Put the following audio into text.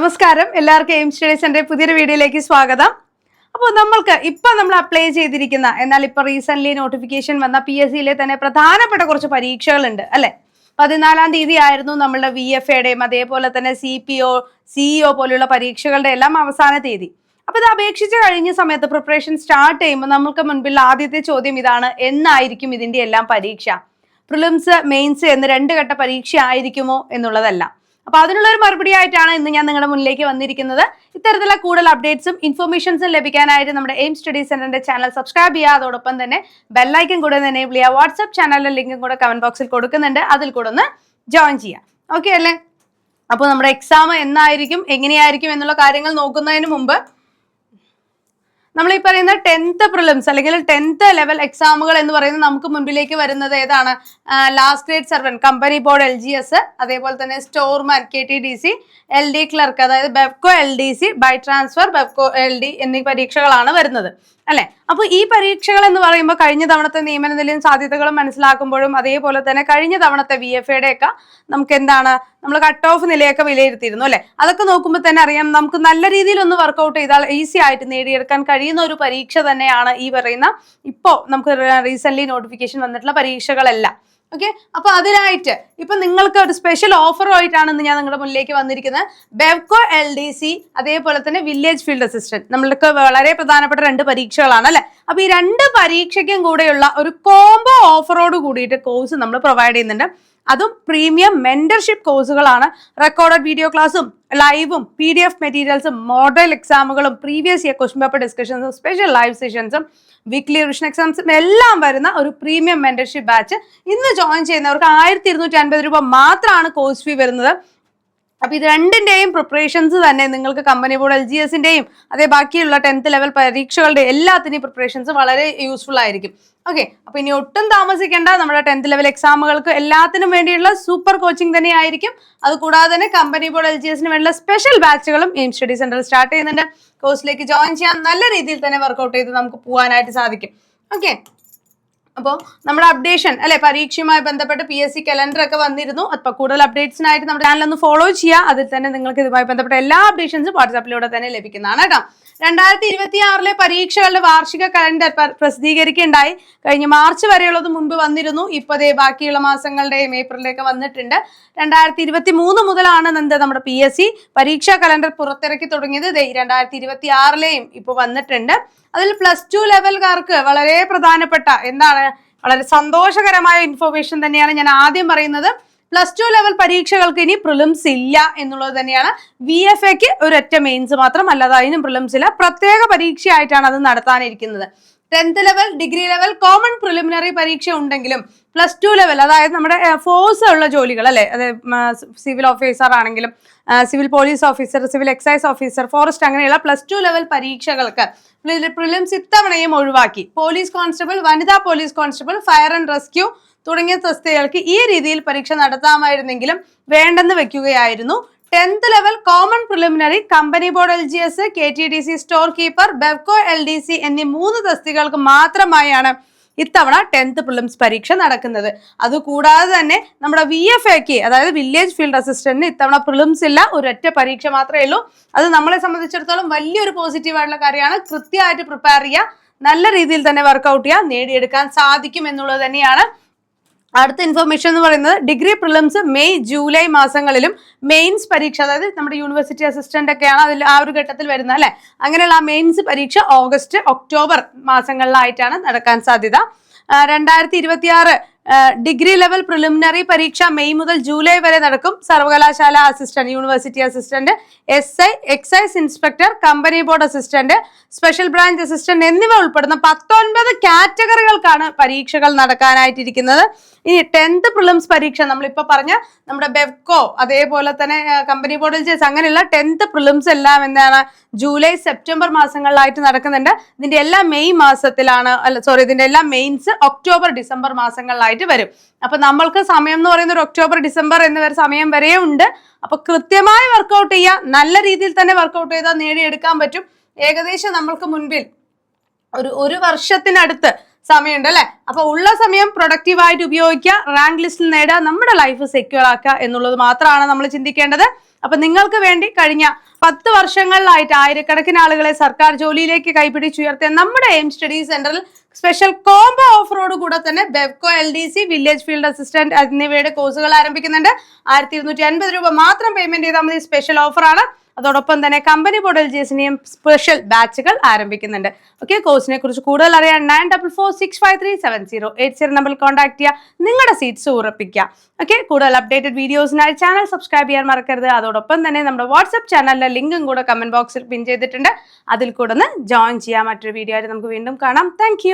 നമസ്കാരം, എല്ലാവർക്കും aim study സെന്ററിന്റെ പുതിയൊരു വീഡിയോയിലേക്ക് സ്വാഗതം. അപ്പോൾ നമ്മൾ അപ്ലൈ ചെയ്തിരിക്കുന്ന എന്നാൽ ഇപ്പോൾ റീസെന്റ് നോട്ടിഫിക്കേഷൻ വന്ന PSCയിലെ തന്നെ പ്രധാനപ്പെട്ട കുറച്ച് പരീക്ഷകളുണ്ട് അല്ലെ. 14-ാം തീയതി ആയിരുന്നു നമ്മളുടെ VFAയുടെയും അതേപോലെ തന്നെ CPO, CEO പോലുള്ള പരീക്ഷകളുടെ എല്ലാം അവസാന തീയതി. അപ്പൊ ഇത് അപേക്ഷിച്ച് കഴിഞ്ഞ സമയത്ത് പ്രിപ്പറേഷൻ സ്റ്റാർട്ട് ചെയ്യുമ്പോൾ നമുക്ക് മുൻപിൽ ആദ്യത്തെ ചോദ്യം ഇതാണ്: എന്നായിരിക്കും ഇതിന്റെ എല്ലാം പരീക്ഷ? പ്രിലിംസ്, മെയിൻസ് എന്ന് 2 ഘട്ട പരീക്ഷ ആയിരിക്കുമോ എന്നുള്ളതല്ല. അപ്പൊ അതിനുള്ള ഒരു മറുപടി ആയിട്ടാണ് ഇന്ന് ഞാൻ നിങ്ങളുടെ മുന്നിലേക്ക് വന്നിരിക്കുന്നത്. ഇത്തരത്തിലുള്ള കൂടുതൽ അപ്ഡേറ്റ്സും ഇൻഫർമേഷൻസും ലഭിക്കാനായിട്ട് നമ്മുടെ എയിം സ്റ്റഡി സെന്ററിന്റെ ചാനൽ സബ്സ്ക്രൈബ് ചെയ്യുക. അതോടൊപ്പം തന്നെ ബെല്ലൈക്കൻ കൂടെ ഒന്ന് എനേബിൾ ചെയ്യുക. വാട്സ്ആപ്പ് ചാനലിലെ ലിങ്കും കൂടെ കമന്റ് ബോക്സിൽ കൊടുക്കുന്നുണ്ട്, അതിൽ കൂടെ ഒന്ന് ജോയിൻ ചെയ്യാം. ഓക്കെ അല്ലേ? അപ്പോൾ നമ്മുടെ എക്സാം എന്നായിരിക്കും, എങ്ങനെയായിരിക്കും എന്നുള്ള കാര്യങ്ങൾ നോക്കുന്നതിന് മുമ്പ് നമ്മൾ ഈ പറയുന്ന 10th പ്രിലിംസ് അല്ലെങ്കിൽ 10th ലെവൽ എക്സാമുകൾ എന്ന് പറയുന്നത് നമുക്ക് മുൻപിലേക്ക് വരുന്നത് ഏതാണ്? Last grade servant, company board LGS, അതേപോലെ തന്നെ സ്റ്റോർമാൻ KTDC, LD ക്ലർക്ക് അതായത് Bevco LDC, by transfer Bevco LD എന്നീ പരീക്ഷകളാണ് വരുന്നത് അല്ലെ. അപ്പൊ ഈ പരീക്ഷകൾ എന്ന് പറയുമ്പോൾ കഴിഞ്ഞ തവണത്തെ നിയമന നിലയും സാധ്യതകളും മനസ്സിലാക്കുമ്പോഴും അതേപോലെ തന്നെ കഴിഞ്ഞ തവണത്തെ VFAയുടെ ഒക്കെ നമുക്ക് എന്താണ്, നമ്മൾ കട്ട് ഓഫ് നിലയൊക്കെ വിലയിരുത്തിയിരുന്നു അല്ലെ. അതൊക്കെ നോക്കുമ്പോൾ തന്നെ അറിയാം നമുക്ക് നല്ല രീതിയിൽ ഒന്ന് വർക്ക്ഔട്ട് ചെയ്താൽ ഈസി ആയിട്ട് നേടിയെടുക്കാൻ കഴിയുന്ന ഒരു പരീക്ഷ തന്നെയാണ് ഈ പറയുന്ന ഇപ്പോൾ നമുക്ക് റീസെന്റ് നോട്ടിഫിക്കേഷൻ വന്നിട്ടുള്ള പരീക്ഷകളെല്ലാം. ഓക്കെ, അപ്പൊ അതിനായിട്ട് ഇപ്പൊ നിങ്ങൾക്ക് ഒരു സ്പെഷ്യൽ ഓഫറുമായിട്ടാണ് ഇന്ന് ഞാൻ നിങ്ങളുടെ മുന്നിലേക്ക് വന്നിരിക്കുന്നത്. ബെവ്കോ LDC അതേപോലെ തന്നെ വില്ലേജ് ഫീൽഡ് അസിസ്റ്റന്റ്, നമ്മൾക്ക് വളരെ പ്രധാനപ്പെട്ട 2 പരീക്ഷകളാണ് അല്ലെ. അപ്പൊ ഈ 2 പരീക്ഷയ്ക്കും കൂടെയുള്ള ഒരു കോംബോ ഓഫറോട് കൂടിയിട്ട് കോഴ്സ് നമ്മൾ പ്രൊവൈഡ് ചെയ്യുന്നുണ്ട്. അതും പ്രീമിയം മെന്റർഷിപ്പ് കോഴ്സുകളാണ്. റെക്കോർഡഡ് വീഡിയോ ക്ലാസ്സും ലൈവും PDF മെറ്റീരിയൽസും മോഡൽ എക്സാമുകളും പ്രീവിയസ് ഇയർ ക്വസ്റ്റ്യൻ പേപ്പർ ഡിസ്കഷൻസും സ്പെഷ്യൽ ലൈവ് സെഷൻസും വീക്ക്ലി റിവിഷൻ എക്സാംസും എല്ലാം വരുന്ന ഒരു പ്രീമിയം മെന്റർഷിപ്പ് ബാച്ച്. ഇന്ന് ജോയിൻ ചെയ്യുന്നവർക്ക് 1250 രൂപ മാത്രമാണ് കോഴ്സ് ഫീ വരുന്നത്. അപ്പൊ ഇത് 2ന്റെയും പ്രിപ്പറേഷൻസ് തന്നെ നിങ്ങൾക്ക് കമ്പനി ബോർഡ് LGSന്റെയും അതേ ബാക്കിയുള്ള 10th ലെവൽ പരീക്ഷകളുടെ എല്ലാത്തിന്റെയും പ്രിപ്പറേഷൻസ് വളരെ യൂസ്ഫുൾ ആയിരിക്കും. ഓക്കെ, അപ്പൊ ഇനി ഒട്ടും താമസിക്കേണ്ട, നമ്മുടെ 10th ലെവൽ എക്സാമുകൾക്ക് എല്ലാത്തിനും വേണ്ടിയുള്ള സൂപ്പർ കോച്ചിങ് തന്നെ ആയിരിക്കും. അതുകൂടാതെ തന്നെ കമ്പനി ബോർഡ് LGSന് വേണ്ടിയുള്ള സ്പെഷ്യൽ ബാച്ചുകളും എയിം സ്റ്റഡി സെന്ററിൽ സ്റ്റാർട്ട് ചെയ്യുന്നുണ്ട്. കോഴ്സിലേക്ക് ജോയിൻ ചെയ്യാൻ നല്ല രീതിയിൽ തന്നെ വർക്ക്ഔട്ട് ചെയ്ത് നമുക്ക് പോകാനായിട്ട് സാധിക്കും. ഓക്കെ, അപ്പോൾ നമ്മുടെ അപ്ഡേഷൻ അല്ലെ, പരീക്ഷയുമായി ബന്ധപ്പെട്ട് PSC കലണ്ടർ ഒക്കെ വന്നിരുന്നു. അപ്പോൾ കൂടുതൽ അപ്ഡേറ്റ്സിനായിട്ട് നമ്മുടെ ചാനൽ ഒന്ന് ഫോളോ ചെയ്യുക. അതിൽ തന്നെ നിങ്ങൾക്ക് ഇതുമായി ബന്ധപ്പെട്ട എല്ലാ അപ്ഡേഷൻസും വാട്സാപ്പിലൂടെ തന്നെ ലഭിക്കുന്നതാണ് കേട്ടോ. 2026 പരീക്ഷകളുടെ വാർഷിക കലണ്ടർ പ്രസിദ്ധീകരിക്കുകയുണ്ടായി. കഴിഞ്ഞ മാർച്ച് വരെയുള്ളത് മുൻപ് വന്നിരുന്നു. ഇപ്പോൾ ബാക്കിയുള്ള മാസങ്ങളുടെയും ഏപ്രിലിലേക്ക് വന്നിട്ടുണ്ട്. 2023 മുതലാണ് നമ്മുടെ PSC പരീക്ഷാ കലണ്ടർ പുറത്തിറക്കി തുടങ്ങിയത്. 2026 ഇപ്പോൾ വന്നിട്ടുണ്ട്. അതിൽ +2 ലെവൽകാർക്ക് വളരെ പ്രധാനപ്പെട്ട വളരെ സന്തോഷകരമായ ഇൻഫർമേഷൻ തന്നെയാണ് ഞാൻ ആദ്യം പറയുന്നത്. +2 ലെവൽ പരീക്ഷകൾക്ക് ഇനി പ്രിലിംസ് ഇല്ല എന്നുള്ളത് തന്നെയാണ്. VFAക്ക് ഒരൊറ്റ മെയിൻസ് മാത്രം, അല്ലാതെ അതിനും പ്രിലിംസ് ഇല്ല. പ്രത്യേക പരീക്ഷയായിട്ടാണ് അത് നടത്താനിരിക്കുന്നത്. 10th level, degree level, common preliminary പരീക്ഷ ഉണ്ടെങ്കിലും +2 ലെവൽ അതായത് നമ്മുടെ ഫോഴ്സ് ഉള്ള ജോലികൾ അല്ലെ, അതായത് സിവിൽ ഓഫീസർ ആണെങ്കിലും civil police officer, civil excise officer, forest അങ്ങനെയുള്ള +2 ലെവൽ പരീക്ഷകൾക്ക് പ്രിലിംസ് ഇത്തവണയും ഒഴിവാക്കി. പോലീസ് കോൺസ്റ്റബിൾ, വനിതാ police constable, fire and rescue തുടങ്ങിയ തസ്തികൾക്ക് ഈ രീതിയിൽ പരീക്ഷ നടത്താമായിരുന്നെങ്കിലും വേണ്ടെന്ന് വെക്കുകയായിരുന്നു. 10th level, common preliminary, company board LGS, KTDC, store keeper, Bevco LDC എന്നീ 3 തസ്തികകൾക്ക് മാത്രമായാണ് ഇത്തവണ 10th പ്രിലിംസ് പരീക്ഷ നടക്കുന്നത്. അതുകൂടാതെ തന്നെ നമ്മുടെ VFAക്ക് അതായത് വില്ലേജ് ഫീൽഡ് അസിസ്റ്റന്റിന് ഇത്തവണ പ്രിലിംസ് ഇല്ല, ഒരൊറ്റ പരീക്ഷ മാത്രമേ ഉള്ളൂ. അത് നമ്മളെ സംബന്ധിച്ചിടത്തോളം വലിയൊരു പോസിറ്റീവായിട്ടുള്ള കാര്യമാണ്. കൃത്യമായിട്ട് പ്രിപ്പയർ ചെയ്യുക, നല്ല രീതിയിൽ തന്നെ വർക്ക്ഔട്ട് ചെയ്യുക, നേടിയെടുക്കാൻ സാധിക്കും എന്നുള്ളത് തന്നെയാണ്. അടുത്ത ഇൻഫർമേഷൻ എന്ന് പറയുന്നത് ഡിഗ്രി പ്രിലിംസ് മെയ്, ജൂലൈ മാസങ്ങളിലും മെയിൻസ് പരീക്ഷ അതായത് നമ്മുടെ യൂണിവേഴ്സിറ്റി അസിസ്റ്റന്റ് ഒക്കെയാണ് അതിൽ ആ ഒരു ഘട്ടത്തിൽ വരുന്നത് അല്ലെ. അങ്ങനെയുള്ള ആ മെയിൻസ് പരീക്ഷ ഓഗസ്റ്റ്, ഒക്ടോബർ മാസങ്ങളിലായിട്ടാണ് നടക്കാൻ സാധ്യത. 2026 ഡിഗ്രി ലെവൽ പ്രിലിമിനറി പരീക്ഷ മെയ് മുതൽ ജൂലൈ വരെ നടക്കും. സർവകലാശാല assistant, university assistant, SI, excise inspector, company board assistant, special branch assistant എന്നിവ ഉൾപ്പെടുന്ന 19 കാറ്റഗറികൾക്കാണ് പരീക്ഷകൾ നടക്കാനായിട്ടിരിക്കുന്നത്. ഇനി 10th പ്രിലിംസ് പരീക്ഷ നമ്മളിപ്പോ പറഞ്ഞ നമ്മുടെ ബെവ്കോ അതേപോലെ തന്നെ കമ്പനി ബോർഡ് LGS അങ്ങനെയുള്ള 10th പ്രിലിംസ് എല്ലാം ജൂലൈ, സെപ്റ്റംബർ മാസങ്ങളിലായിട്ട് നടക്കുന്നുണ്ട്. ഇതിന്റെ എല്ലാം മെയ് മാസത്തിലാണ്, ഇതിന്റെ എല്ലാം മെയിൻസ് ഒക്ടോബർ, ഡിസംബർ മാസങ്ങളിലായിട്ട് വരും. അപ്പൊ നമ്മൾക്ക് സമയം എന്ന് പറയുന്നത് ഒരു ഒക്ടോബർ, ഡിസംബർ എന്നിവർ സമയം വരെ ഉണ്ട്. അപ്പൊ കൃത്യമായി വർക്ക്ഔട്ട് ചെയ്യുക, നല്ല രീതിയിൽ തന്നെ വർക്ക്ഔട്ട് ചെയ്താൽ നേടിയെടുക്കാൻ പറ്റും. ഏകദേശം നമ്മൾക്ക് മുൻപിൽ ഒരു വർഷത്തിനടുത്ത് സമയമുണ്ട് അല്ലെ. അപ്പൊ ഉള്ള സമയം പ്രൊഡക്റ്റീവായിട്ട് ഉപയോഗിക്കുക, റാങ്ക് ലിസ്റ്റിൽ നേടുക, നമ്മുടെ ലൈഫ് സെക്യൂർ ആക്കുക എന്നുള്ളത് മാത്രമാണ് നമ്മൾ ചിന്തിക്കേണ്ടത്. അപ്പൊ നിങ്ങൾക്ക് വേണ്ടി കഴിഞ്ഞ 10 വർഷങ്ങളിലായിട്ട് ആയിരക്കണക്കിന് ആളുകളെ സർക്കാർ ജോലിയിലേക്ക് കൈപിടിച്ചുയർത്തിയ നമ്മുടെ എയിം സ്റ്റഡി സെന്ററിൽ സ്പെഷ്യൽ കോംബോ ഓഫറോട് കൂടെ തന്നെ Bevco LDC, village field assistant എന്നിവയുടെ കോഴ്സുകൾ ആരംഭിക്കുന്നുണ്ട്. 1250 രൂപ മാത്രം പേയ്മെന്റ് ചെയ്താൽ മതി. സ്പെഷ്യൽ ഓഫറാണ്. അതോടൊപ്പം തന്നെ കമ്പനി ബോർഡ് LGSന്റെയും സ്പെഷ്യൽ ബാച്ചുകൾ ആരംഭിക്കുന്നുണ്ട്. ഓക്കെ, കോഴ്സിനെ കുറിച്ച് കൂടുതൽ അറിയാൻ 9446537080 നമ്പറിൽ കോൺടാക്ട് ചെയ്യുക. നിങ്ങളുടെ സീറ്റ്സ് ഉറപ്പിക്കുക. ഓക്കെ, കൂടുതൽ അപ്ഡേറ്റഡ് വീഡിയോസിനായി ചാനൽ സബ്സ്ക്രൈബ് ചെയ്യാൻ മറക്കരുത്. അതോടൊപ്പം തന്നെ നമ്മുടെ വാട്സ്ആപ്പ് ചാനലിലെ ലിങ്കും കൂടെ കമന്റ് ബോക്സിൽ പിൻ ചെയ്തിട്ടുണ്ട്. അതിൽ കൂടെ ഒന്ന് ജോയിൻ ചെയ്യാം. മറ്റൊരു വീഡിയോ ആയിട്ട് നമുക്ക് വീണ്ടും കാണാം. താങ്ക്